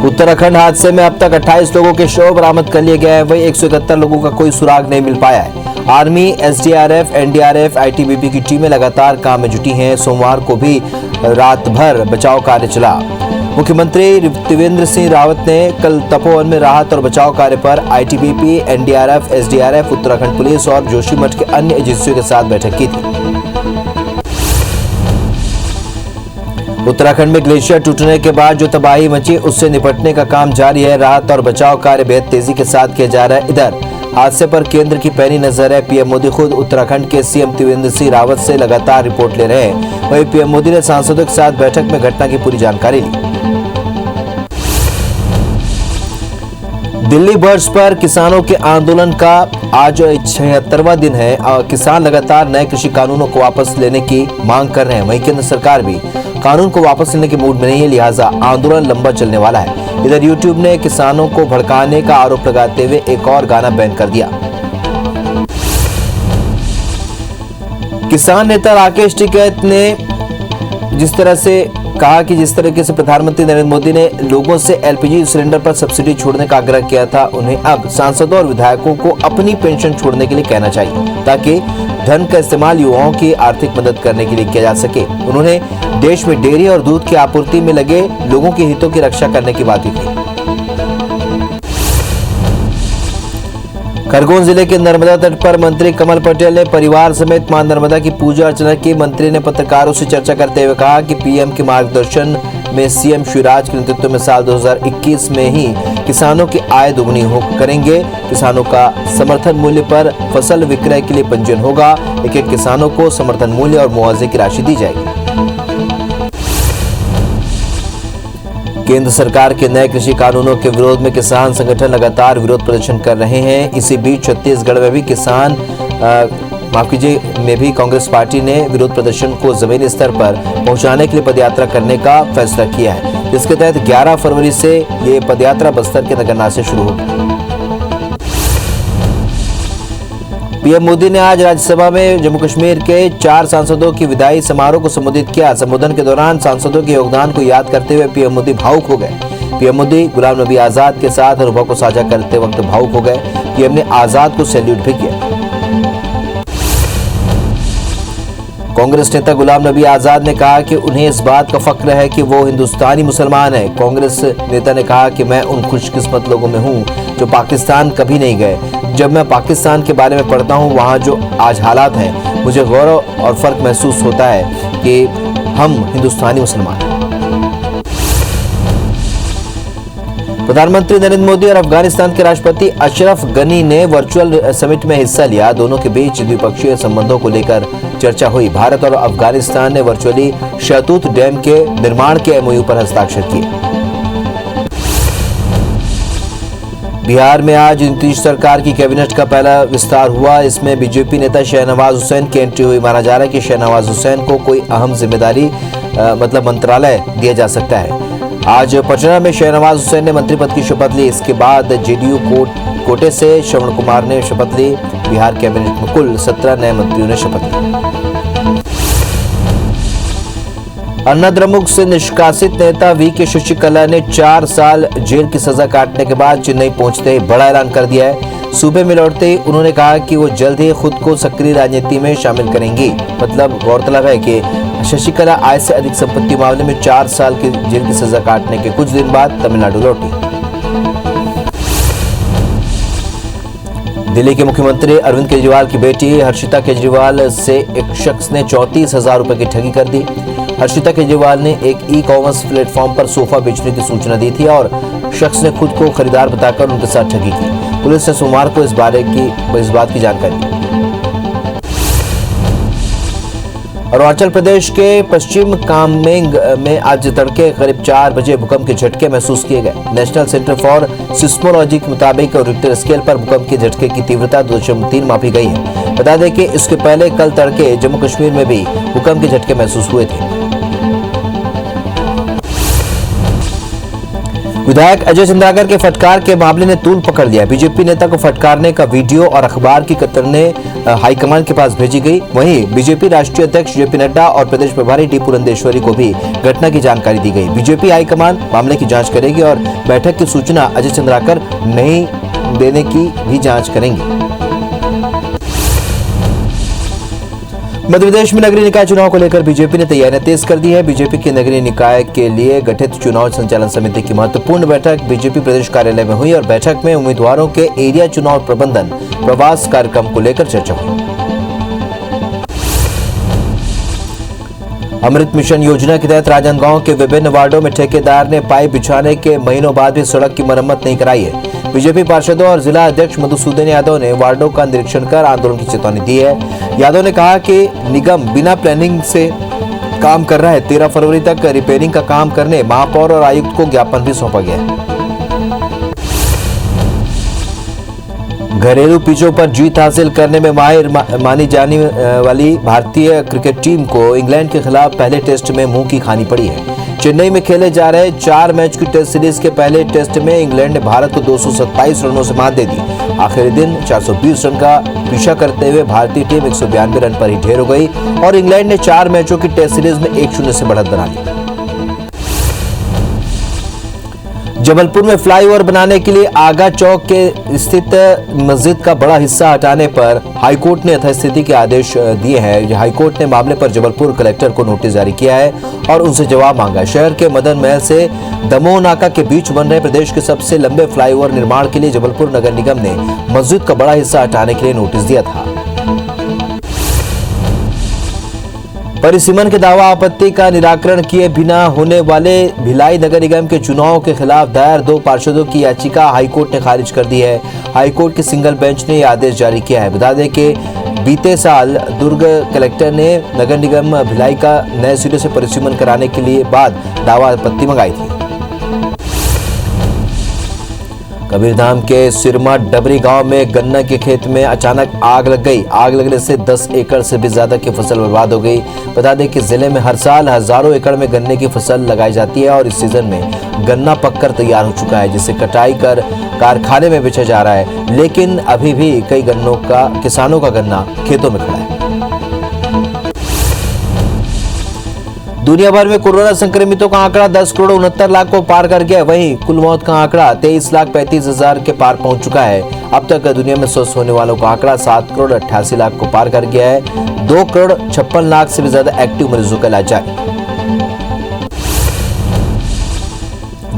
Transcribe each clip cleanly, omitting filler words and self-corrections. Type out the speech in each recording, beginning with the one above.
उत्तराखंड हादसे में अब तक 28 लोगों के शव बरामद कर लिए गए हैं। वहीं 171 लोगों का कोई सुराग नहीं मिल पाया है। आर्मी, एसडीआरएफ, एनडीआरएफ, आईटीबीपी की टीमें लगातार काम में जुटी हैं। सोमवार को भी रात भर बचाव कार्य चला। मुख्यमंत्री त्रिवेंद्र सिंह रावत ने कल तपोवन में राहत और बचाव कार्य पर ITBP, NDRF, SDRF, Uttarakhand police और जोशीमठ के अन्य एजेंसियों के साथ बैठक की थी। उत्तराखंड में ग्लेशियर टूटने के बाद जो तबाही मची, उससे निपटने का काम जारी है। राहत और बचाव कार्य बेहद तेजी के साथ किया जा रहा है। इधर हादसे पर केंद्र की पैनी नजर है। पीएम मोदी खुद उत्तराखंड के सीएम त्रिवेंद्र सिंह रावत से लगातार रिपोर्ट ले रहे हैं। वहीं पीएम मोदी ने सांसदों के साथ बैठक में घटना की पूरी जानकारी ली। दिल्ली बर्ड्स पर किसानों के आंदोलन का आज 76वां दिन है। किसान लगातार नए कृषि कानूनों को वापस लेने की मांग कर रहे हैं। वहीं केंद्र सरकार भी कानून को वापस लेने के मूड में नहीं है, लिहाजा आंदोलन लंबा चलने वाला है। इधर यूट्यूब ने किसानों को भड़काने का आरोप लगाते हुए एक और गाना बैन कर दिया। किसान नेता राकेश टिकैत ने जिस तरह से कहा कि जिस तरीके से प्रधानमंत्री नरेंद्र मोदी ने लोगों से एलपीजी सिलेंडर पर सब्सिडी छोड़ने का आग्रह किया था, उन्हें अब सांसदों और विधायकों को अपनी पेंशन छोड़ने के लिए कहना चाहिए, ताकि धन का इस्तेमाल युवाओं की आर्थिक मदद करने के लिए किया जा सके। उन्होंने देश में डेयरी और दूध की आपूर्ति में लगे लोगों के हितों की रक्षा करने की बात की। खरगोन जिले के नर्मदा तट पर मंत्री कमल पटेल ने परिवार समेत मां नर्मदा की पूजा अर्चना की। मंत्री ने पत्रकारों से चर्चा करते हुए कहा कि पीएम के मार्गदर्शन में सीएम शिवराज के नेतृत्व में साल 2021 में ही किसानों की आय दोगुनी करेंगे। किसानों का समर्थन मूल्य पर फसल विक्रय के लिए पंजीयन होगा। एक किसानों को समर्थन मूल्य और मुआवजे की राशि दी जाएगी। केंद्र सरकार के नए कृषि कानूनों के विरोध में किसान संगठन लगातार विरोध प्रदर्शन कर रहे हैं। इसी बीच छत्तीसगढ़ में भी कांग्रेस पार्टी ने विरोध प्रदर्शन को जमीनी स्तर पर पहुंचाने के लिए पदयात्रा करने का फैसला किया है, जिसके तहत 11 फरवरी से ये पदयात्रा बस्तर के नगरनार से शुरू होगी। पीएम मोदी ने आज राज्यसभा में जम्मू कश्मीर के 4 सांसदों की विदाई समारोह को संबोधित किया। संबोधन के दौरान सांसदों के योगदान को याद करते हुए पीएम मोदी भावुक हो गए। पीएम मोदी गुलाम नबी आजाद के साथ अनुभव को साझा करते वक्त भावुक हो गए। पीएम ने आजाद को सैल्यूट भी किया। कांग्रेस नेता गुलाम नबी आजाद ने कहा कि उन्हें इस बात का फख्र है कि वो हिंदुस्तानी मुसलमान है। कांग्रेस नेता ने कहा कि मैं उन खुशकिस्मत लोगों में हूं जो पाकिस्तान कभी नहीं गए। जब मैं पाकिस्तान के बारे में पढ़ता हूं, वहां जो आज हालात हैं, मुझे गौरव और फर्क महसूस होता है कि हम हिंदुस्तानी मुसलमान हैं। प्रधानमंत्री नरेंद्र मोदी और अफगानिस्तान के राष्ट्रपति अशरफ गनी ने वर्चुअल समिट में हिस्सा लिया। दोनों के बीच द्विपक्षीय संबंधों को लेकर चर्चा हुई। भारत और अफगानिस्तान ने वर्चुअली शहतूत डैम के निर्माण के एमओयू पर हस्ताक्षर किए। बिहार में आज नीतीश सरकार की कैबिनेट का पहला विस्तार हुआ। इसमें बीजेपी नेता शहनवाज हुसैन की एंट्री हुई। माना जा रहा है कि शहनवाज हुसैन को कोई अहम जिम्मेदारी मंत्रालय दिया जा सकता है। आज पटना में शहनवाज हुसैन ने मंत्री पद की शपथ ली। इसके बाद जेडीयू कोटे से श्रवण कुमार ने शपथ ली। बिहार कैबिनेट में कुल 17 नए मंत्रियों ने शपथ ली। अन्नाद्रमुक से निष्कासित नेता वी.के. शशिकला ने 4 साल जेल की सजा काटने के बाद चेन्नई पहुंचते ही बड़ा ऐलान कर दिया है। सूबे में लौटते ही उन्होंने कहा कि वो जल्द ही खुद को सक्रिय राजनीति में शामिल करेंगी। मतलब गौरतलब है कि शशिकला आय से अधिक संपत्ति मामले में 4 साल की जेल की सजा काटने के कुछ दिन बाद तमिलनाडु लौटी। दिल्ली के मुख्यमंत्री अरविंद केजरीवाल की बेटी हर्षिता केजरीवाल से एक शख्स ने 34,000 रुपए की ठगी कर दी। हर्षिता केजरीवाल ने एक ई-कॉमर्स प्लेटफॉर्म पर सोफा बेचने की सूचना दी थी और शख्स ने खुद को खरीदार बताकर उनके साथ ठगी की। पुलिस ने सोमवार को इस बात की जानकारी दी। अरुणाचल प्रदेश के पश्चिम कामेंग में आज तड़के करीब 4 बजे भूकंप के झटके महसूस किए गए। नेशनल सेंटर फॉर सिस्मोलॉजी के मुताबिक रिक्टर स्केल पर भूकंप के झटके की तीव्रता 2.3 मापी गई है। बता दें कि इसके पहले कल तड़के जम्मू कश्मीर में भी भूकंप के झटके महसूस हुए थे। विधायक अजय चंद्राकर के फटकार के मामले ने तूल पकड़ लिया। बीजेपी नेता को फटकारने का वीडियो और अखबार की कतरने हाईकमान के पास भेजी गई। वहीं बीजेपी राष्ट्रीय अध्यक्ष जेपी नड्डा और प्रदेश प्रभारी डी पुरंदेश्वरी को भी घटना की जानकारी दी गई। बीजेपी हाईकमान मामले की जांच करेगी और बैठक की सूचना अजय चंद्राकर नहीं देने की भी जांच करेंगी। मध्य प्रदेश में नगरीय निकाय चुनाव को लेकर बीजेपी ने तैयारियां तेज कर दी है। बीजेपी की नगरीय निकाय के लिए गठित चुनाव संचालन समिति की महत्वपूर्ण बैठक बीजेपी प्रदेश कार्यालय में हुई और बैठक में उम्मीदवारों के एरिया चुनाव प्रबंधन प्रवास कार्यक्रम को लेकर चर्चा हुई। अमृत मिशन योजना के तहत राजनांदगांव के विभिन्न वार्डों में ठेकेदार ने पाइप बिछाने के महीनों बाद भी सड़क की मरम्मत नहीं कराई है। बीजेपी पार्षदों और जिला अध्यक्ष मधुसूदन यादव ने वार्डों का निरीक्षण कर आंदोलन की चेतावनी दी है। यादव ने कहा कि निगम बिना प्लानिंग से काम कर रहा है। 13 फरवरी तक रिपेयरिंग का काम करने महापौर और आयुक्त को ज्ञापन भी सौंपा गया है। घरेलू पिचों पर जीत हासिल करने में माहिर मानी जाने वाली भारतीय क्रिकेट टीम को इंग्लैंड के खिलाफ पहले टेस्ट में मुंह की खानी पड़ी है। चेन्नई में खेले जा रहे 4 मैच की टेस्ट सीरीज के पहले टेस्ट में इंग्लैंड ने भारत को 227 रनों से मात दे दी। आखिरी दिन 420 रन का पीछा करते हुए भारतीय टीम 192 रन पर ही ढेर हो गई और इंग्लैंड ने 4 मैचों की टेस्ट सीरीज में 1-0 से बढ़त बना ली। जबलपुर में फ्लाईओवर बनाने के लिए आगा चौक के स्थित मस्जिद का बड़ा हिस्सा हटाने पर हाईकोर्ट ने यथास्थिति के आदेश दिए हैं। हाईकोर्ट ने मामले पर जबलपुर कलेक्टर को नोटिस जारी किया है और उनसे जवाब मांगा। शहर के मदन महल से दमोह नाका के बीच बन रहे प्रदेश के सबसे लंबे फ्लाईओवर निर्माण के लिए जबलपुर नगर निगम ने मस्जिद का बड़ा हिस्सा हटाने के लिए नोटिस दिया था। परिसीमन के दावा आपत्ति का निराकरण किए बिना होने वाले भिलाई नगर निगम के चुनाव के खिलाफ दायर 2 पार्षदों की याचिका हाईकोर्ट ने खारिज कर दी है। हाईकोर्ट के सिंगल बेंच ने यह आदेश जारी किया है। बता दें कि बीते साल दुर्ग कलेक्टर ने नगर निगम भिलाई का नए सिरे से परिसीमन कराने के लिए बाद दावा आपत्ति मंगाई थी। कबीरधाम के सिरमा डबरी गांव में गन्ना के खेत में अचानक आग लग गई। आग लगने से 10 एकड़ से भी ज्यादा की फसल बर्बाद हो गई। बता दें कि जिले में हर साल हजारों एकड़ में गन्ने की फसल लगाई जाती है और इस सीजन में गन्ना पककर तैयार हो चुका है, जिसे कटाई कर कारखाने में बेचा जा रहा है, लेकिन अभी भी कई किसानों का गन्ना खेतों में खड़ा है। दुनिया भर में कोरोना संक्रमितों का आंकड़ा 10 करोड़ 69 लाख को पार कर गया। वहीं कुल मौत का आंकड़ा 23,35,000 के पार पहुंच चुका है। अब तक दुनिया में स्वस्थ होने वालों का आंकड़ा 7 करोड़ 88 लाख को पार कर गया है। 2 करोड़ 56 लाख से भी ज्यादा एक्टिव मरीजों का इलाज जारी।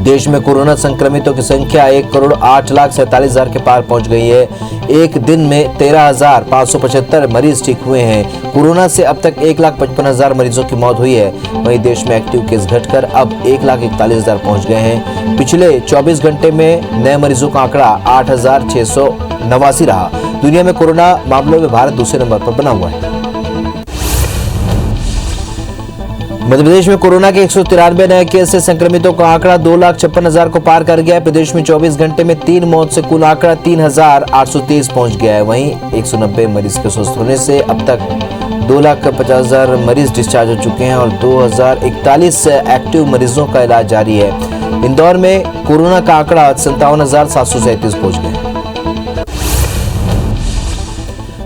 देश में कोरोना संक्रमितों की संख्या 1 करोड़ 8 लाख 47 हजार के पार पहुंच गई है। एक दिन में 13,575 मरीज ठीक हुए हैं। कोरोना से अब तक 1,55,000 मरीजों की मौत हुई है। वहीं देश में एक्टिव केस घटकर अब 1,41,000 पहुंच गए हैं। पिछले 24 घंटे में नए मरीजों का आंकड़ा 8,689 रहा। दुनिया में कोरोना मामलों में भारत दूसरे नंबर पर बना हुआ है। मध्य प्रदेश में कोरोना के 193 नए केस से संक्रमितों का आंकड़ा 2,56,000 को पार कर गया है। प्रदेश में 24 घंटे में 3 मौत से कुल आंकड़ा 3,823 पहुंच गया है। वहीं 190 मरीज के स्वस्थ होने से अब तक 2,50,000 मरीज डिस्चार्ज हो चुके हैं और 2,041 एक्टिव मरीजों का इलाज जारी है। इंदौर में कोरोना का आंकड़ा 57,737 पहुंच गया है।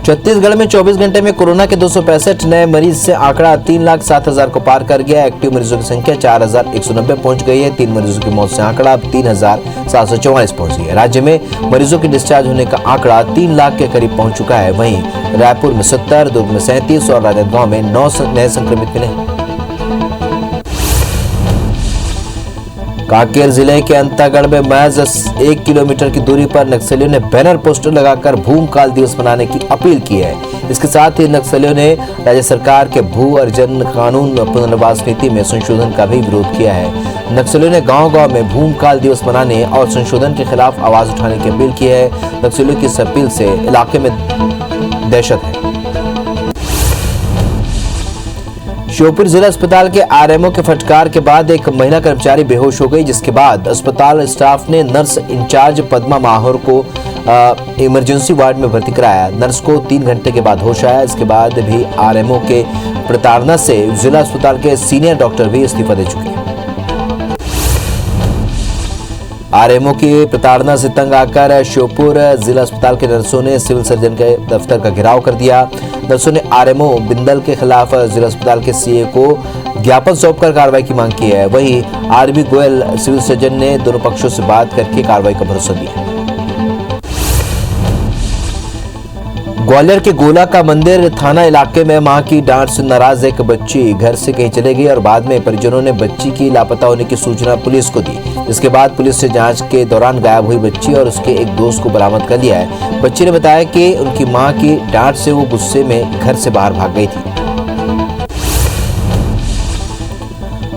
छत्तीसगढ़ में 24 घंटे में कोरोना के 265 नए मरीज से आंकड़ा 3,07,000 को पार कर गया। एक्टिव मरीजों की संख्या 4,190 पहुंच गई है। 3 मरीजों की मौत से आंकड़ा 3,744 पहुंच गई है। राज्य में मरीजों के डिस्चार्ज होने का आंकड़ा 3 लाख के करीब पहुंच चुका है। वहीं रायपुर में 70, दुर्ग में 37 और राजनांदगांव में 9 नए संक्रमित मिले। कांकेर जिले के अंतागढ़ में महज 1 किलोमीटर की दूरी पर नक्सलियों ने बैनर पोस्टर लगाकर भूमकाल दिवस मनाने की अपील की है। इसके साथ ही नक्सलियों ने राज्य सरकार के भू अर्जन कानून पुनर्वास नीति में संशोधन का भी विरोध किया है। नक्सलियों ने गांव-गांव में भूमकाल दिवस मनाने और संशोधन के खिलाफ आवाज उठाने की अपील की है। नक्सलियों की इस अपील से इलाके में दहशत है। श्योपुर जिला अस्पताल के आरएमओ के फटकार के बाद एक महिला कर्मचारी बेहोश हो गई, जिसके बाद अस्पताल स्टाफ ने नर्स इंचार्ज पद्मा माहौर को इमरजेंसी वार्ड में भर्ती कराया। नर्स को 3 घंटे के बाद होश आया। इसके बाद भी आरएमओ के प्रताड़ना से जिला अस्पताल के सीनियर डॉक्टर भी इस्तीफा दे चुके हैं। आरएमओ की प्रताड़ना से तंग आकर श्योपुर जिला अस्पताल के नर्सों ने सिविल सर्जन के दफ्तर का घेराव कर दिया। नर्सों ने आरएमओ बिंदल के खिलाफ जिला अस्पताल के सीए को ज्ञापन सौंपकर कार्रवाई की मांग की है। वहीं आरबी गोयल सिविल सर्जन ने दोनों पक्षों से बात करके कार्रवाई का भरोसा दिया। ग्वालियर के गोला का मंदिर थाना इलाके में मां की डांट से नाराज एक बच्ची घर से कहीं चले गई और बाद में परिजनों ने बच्ची की लापता होने की सूचना पुलिस को दी। इसके बाद पुलिस ने जांच के दौरान गायब हुई बच्ची और उसके एक दोस्त को बरामद कर लिया है। बच्ची ने बताया कि उनकी मां की डांट से वो गुस्से में घर से बाहर भाग गई थी।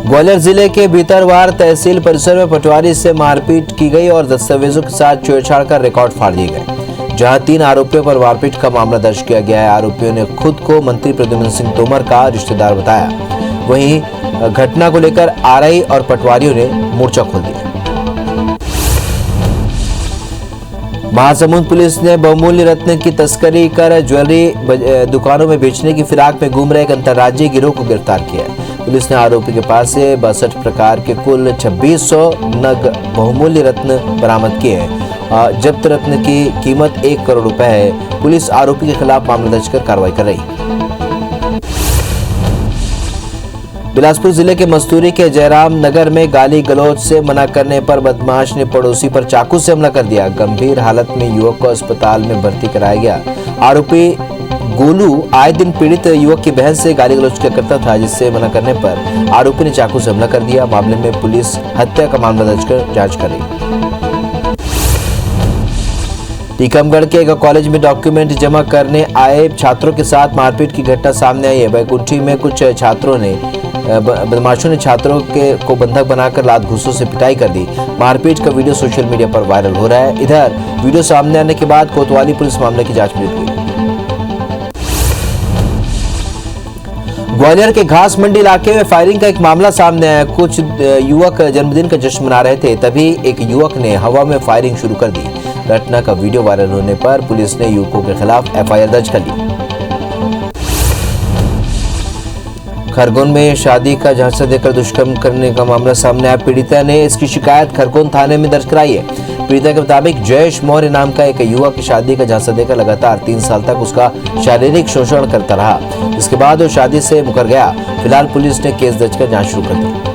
ग्वालियर जिले के भीतरवार तहसील परिसर में पटवारी से मारपीट की गई और दस्तावेजों के साथ छेड़छाड़ कर रिकॉर्ड फाड़ दिए गए, जहां 3 आरोपियों पर मारपीट का मामला दर्ज किया गया है। आरोपियों ने खुद को मंत्री प्रद्युम्न सिंह तोमर का रिश्तेदार बताया। वहीं घटना को लेकर आरआई और पटवारियों ने मोर्चा खोल दिया। महासमुंद पुलिस ने बहुमूल्य रत्न की तस्करी कर ज्वेलरी दुकानों में बेचने की फिराक में घूम रहे एक अंतर्राज्यीय गिरोह को गिरफ्तार किया है। पुलिस ने आरोपी के पास से 62 प्रकार के कुल 2600 नग बहुमूल्य रत्न बरामद किए हैं। जब्त रत्न की कीमत 1 करोड़ रुपए है। पुलिस आरोपी के खिलाफ मामला दर्ज कर कार्रवाई कर रही है। बिलासपुर जिले के मस्तूरी के जयराम नगर में गाली गलौज से मना करने पर बदमाश ने पड़ोसी पर चाकू से हमला कर दिया। गंभीर हालत में युवक को अस्पताल में भर्ती कराया गया। आरोपी गोलू आए दिन पीड़ित युवक की बहन से गाली गलौज करता था, जिससे मना करने पर आरोपी ने चाकू से हमला कर दिया। मामले में पुलिस हत्या का मामला दर्ज कर जांच कर रही है। टीकमगढ़ के एक कॉलेज में डॉक्यूमेंट जमा करने आए छात्रों के साथ मारपीट की घटना सामने आई है। बैकुंठी में कुछ बदमाशों ने छात्रों को बंधक बनाकर लात घूंसों से पिटाई कर दी। मारपीट का वीडियो सोशल मीडिया पर वायरल हो रहा है। इधर वीडियो सामने आने के बाद कोतवाली पुलिस मामले की जांच में जुट गई। ग्वालियर के घास मंडी इलाके में फायरिंग का एक मामला सामने आया। कुछ युवक जन्मदिन का जश्न मना रहे थे, तभी एक युवक ने हवा में फायरिंग शुरू कर दी। घटना का वीडियो वायरल होने पर पुलिस ने युवकों के खिलाफ एफआईआर दर्ज कर ली। खरगोन में शादी का झांसा देकर दुष्कर्म करने का मामला सामने आया। पीड़िता ने इसकी शिकायत खरगोन थाने में दर्ज कराई है। पीड़िता के मुताबिक जयेश मौर्य नाम का एक युवक शादी का झांसा देकर लगातार 3 साल तक उसका शारीरिक शोषण करता रहा। इसके बाद वो शादी से मुकर गया। फिलहाल पुलिस ने केस दर्ज कर जांच शुरू कर दी।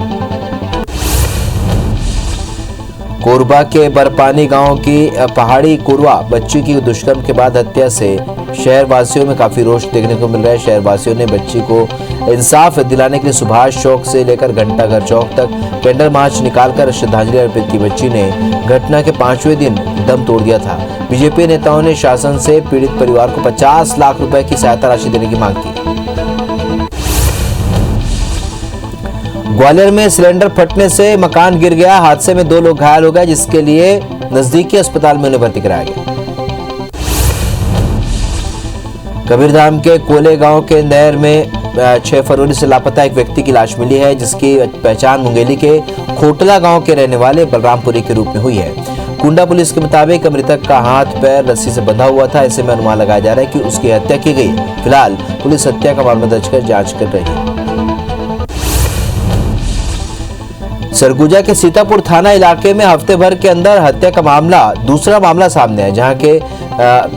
कोरबा के बरपानी गांव की पहाड़ी कोरवा बच्ची की दुष्कर्म के बाद हत्या से शहर वासियों में काफी रोष देखने को मिल रहा है। शहर वासियों ने बच्ची को इंसाफ दिलाने के लिए सुभाष चौक से लेकर घंटाघर चौक तक कैंडल मार्च निकालकर श्रद्धांजलि अर्पित की। बच्ची ने घटना के 5वें दिन दम तोड़ दिया था। बीजेपी नेताओं ने शासन से पीड़ित परिवार को 50 लाख रुपए की सहायता राशि देने की मांग की। ग्वालियर में सिलेंडर फटने से मकान गिर गया। हादसे में 2 लोग घायल हो गए, जिसके लिए नजदीकी अस्पताल में उन्हें भर्ती कराया गया। कबीरधाम के कोले गांव के नहर में 6 फरवरी से लापता एक व्यक्ति की लाश मिली है, जिसकी पहचान मुंगेली के खोटला गांव के रहने वाले बलरामपुरी के रूप में हुई है। कुंडा पुलिस के मुताबिक मृतक का हाथ पैर रस्सी से बंधा हुआ था। ऐसे में अनुमान लगाया जा रहा है कि उसकी हत्या की गई। फिलहाल पुलिस हत्या का मामला दर्ज कर जांच कर रही है। सरगुजा के सीतापुर थाना इलाके में हफ्ते भर के अंदर हत्या का दूसरा मामला सामने है, जहां के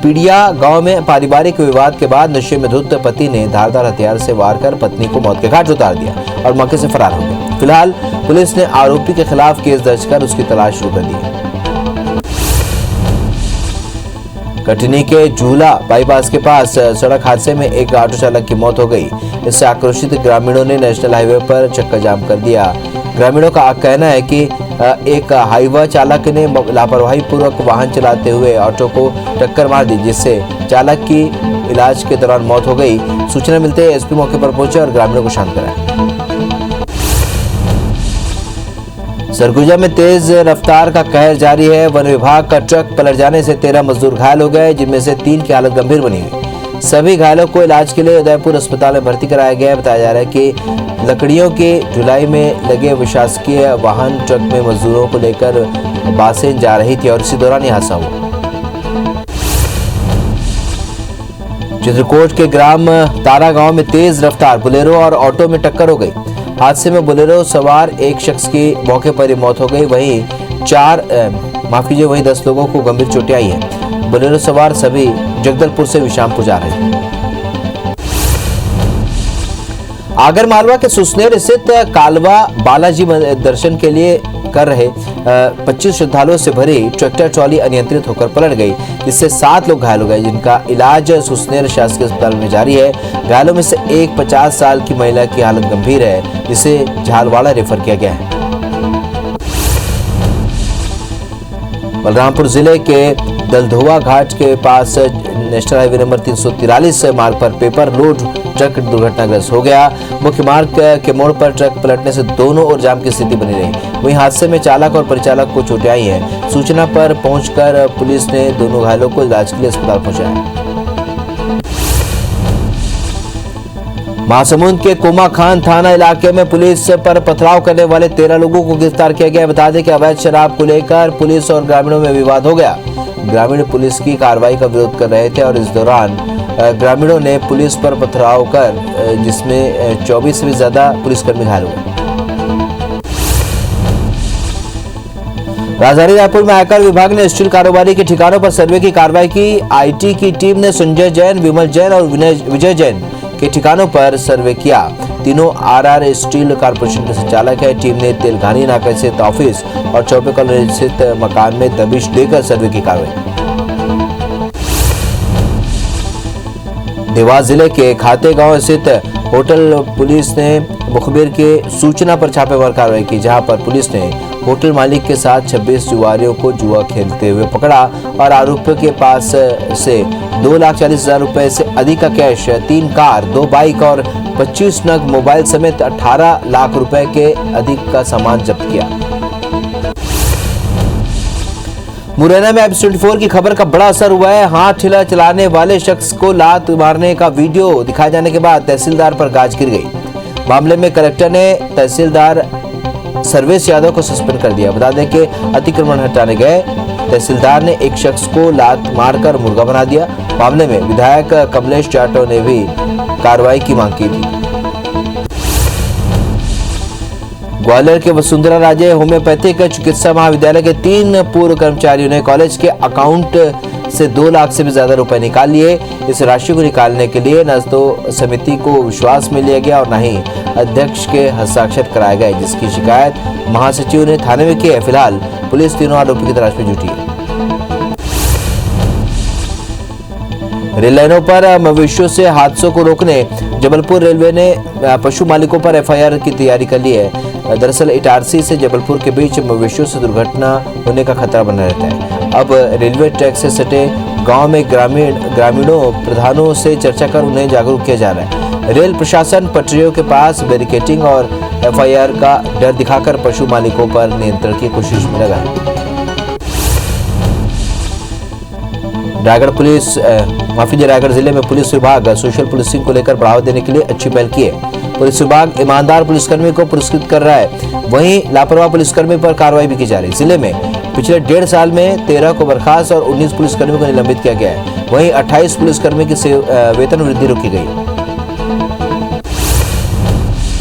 पीड़िया गांव में पारिवारिक विवाद के बाद नशे में धुत पति ने धारदार हथियार से वार कर पत्नी को मौत के घाट उतार दिया और मौके से फरार हो गया। फिलहाल पुलिस ने आरोपी के खिलाफ केस दर्ज कर उसकी तलाश शुरू कर दी है। कटनी के झूला बाईपास के पास सड़क हादसे में एक ऑटो चालक की मौत हो गई। इससे आक्रोशित ग्रामीणों ने नेशनल हाईवे पर चक्का जाम कर दिया। ग्रामीणों का कहना है कि एक हाईवा चालक ने लापरवाही पूर्वक वाहन चलाते हुए ऑटो को टक्कर मार दी, जिससे चालक की इलाज के दौरान मौत हो गई। सूचना मिलते ही एसपी मौके पर पहुंचे और ग्रामीणों को शांत कराया। सरगुजा में तेज रफ्तार का कहर जारी है। वन विभाग का ट्रक पलट जाने से 13 मजदूर घायल हो गए, जिनमें से 3 की हालत गंभीर बनी हुई। सभी घायलों को इलाज के लिए उदयपुर अस्पताल में भर्ती कराया गया है। बताया जा रहा है कि लकड़ियों के ढुलाई में लगे प्रशासकीय वाहन ट्रक में मजदूरों को लेकर बासें जा रही थी और इसी दौरान यह हादसा हुआ। चित्रकूट के ग्राम तारा गांव में तेज रफ्तार बोलेरो और ऑटो में टक्कर हो गई। हादसे में बोलेरो सवार एक शख्स की मौके पर ही मौत हो गई। वहीं वहीं 10 लोगों को गंभीर चोटें आई हैं। बोलेरो सवार सभी जगदलपुर से विशामपुर जा रहे थे। आगरमालवा के सुसनेर स्थित कालवा बालाजी दर्शन के लिए कर रहे 25 श्रद्धालुओं से भरी ट्रैक्टर ट्रॉली अनियंत्रित होकर पलट गई, जिससे 7 लोग घायल हो गए, जिनका इलाज सुसनेर शासकीय अस्पताल में जारी है। घायलों में से एक 50 साल की महिला की हालत गंभीर है, जिसे झालवाड़ा रेफर किया गया है। बलरामपुर जिले के दलधोवा घाट के पास नेशनल हाईवे नंबर 343 मार्ग पर पेपर लोड ट्रक दुर्घटनाग्रस्त हो गया। मुख्य मार्ग के मोड़ पर ट्रक पलटने से दोनों ओर जाम की स्थिति बनी रही। वहीं हादसे में चालक और परिचालक को चोटें आई हैं। सूचना पर पहुंचकर पुलिस ने दोनों घायलों को इलाज के लिए अस्पताल पहुंचाया। महासमुंद के कोमा खान थाना इलाके में पुलिस पर पथराव करने वाले 13 लोगों को गिरफ्तार किया गया। बता दें कि अवैध शराब को लेकर पुलिस और ग्रामीणों में विवाद हो गया। ग्रामीण पुलिस की कार्रवाई का विरोध कर रहे थे और इस दौरान ग्रामीणों ने पुलिस पर पथराव कर जिसमें 24 से भी ज्यादा पुलिसकर्मी घायल हुए। राजधानी रायपुर में आयकर विभाग ने स्टील कारोबारी के ठिकानों पर सर्वे की कार्रवाई की। आईटी की टीम ने संजय जैन, विमल जैन और विजय जैन के ठिकानों पर सर्वे किया। तीनों आरआर स्टील कॉर्पोरेशन के संचालक है। टीम ने तेलघानी नाके स्थित ऑफिस और चौपे कॉलोनी स्थित मकान में दबिश देकर सर्वे की कार्रवाई। देवास जिले के खाते गांव स्थित होटल पुलिस ने मुखबिर के सूचना पर छापेमार कार्रवाई की, जहां पर पुलिस ने होटल मालिक के साथ 26 जुआरियों को जुआ खेलते हुए पकड़ा और आरोपियों के पास से 2,40,000 रुपए से अधिक का कैश, 3 कार, 2 बाइक और 25 नग मोबाइल समेत 18 लाख रुपए के अधिक का सामान जब्त किया। मुरैना में एब24 की खबर का बड़ा असर हुआ है। हाथ ठेला चलाने वाले शख्स को लात मारने का वीडियो दिखाए जाने के बाद तहसीलदार पर गाज गिर गई। मामले में कलेक्टर ने तहसीलदार सर्वेश यादव को सस्पेंड कर दिया। बता दें कि अतिक्रमण हटाने गए तहसीलदार ने एक शख्स को लात मारकर मुर्गा बना दिया। मामले में विधायक कमलेश जाटव ने भी कार्रवाई की मांग की थी। ग्वालियर के वसुंधरा राजे होम्योपैथिक चिकित्सा महाविद्यालय के 3 पूर्व कर्मचारियों ने कॉलेज के अकाउंट से 2 लाख से भी ज्यादा रुपए निकाल लिए। इस राशि को निकालने के लिए न तो समिति को विश्वास में लिया गया और न ही अध्यक्ष के हस्ताक्षर कराए गए, जिसकी शिकायत महासचिव ने थाने में की है। फिलहाल पुलिस तीनों आरोपी की तलाश में जुटी है। रेल लाइनों पर मवेशियों से हादसों को रोकने जबलपुर रेलवे ने पशु मालिकों पर एफआईआर की तैयारी कर ली है। दरअसल इटारसी से जबलपुर के बीच मवेशियों से दुर्घटना होने का खतरा बना रहता है। अब रेलवे ट्रैक से सटे गांव में ग्रामीणों प्रधानों से चर्चा कर उन्हें जागरूक किया जा रहा है। रेल प्रशासन पटरियों के पास बैरिकेडिंग और एफआईआर का डर दिखाकर पशु मालिकों पर नियंत्रण की कोशिश में लगा है। रायगढ़ जिले में पुलिस विभाग सोशल पुलिसिंग को लेकर बढ़ावा देने के लिए अच्छी पहल की है। पुलिस विभाग ईमानदार पुलिसकर्मी को पुरस्कृत कर रहा है, वहीं लापरवाह पुलिसकर्मी पर कार्रवाई भी की जा रही है। जिले में पिछले 1.5 साल में 13 को बर्खास्त और 19 पुलिसकर्मियों को निलंबित किया गया है। वहीं 28 पुलिसकर्मी की वेतन वृद्धि रोकी गई।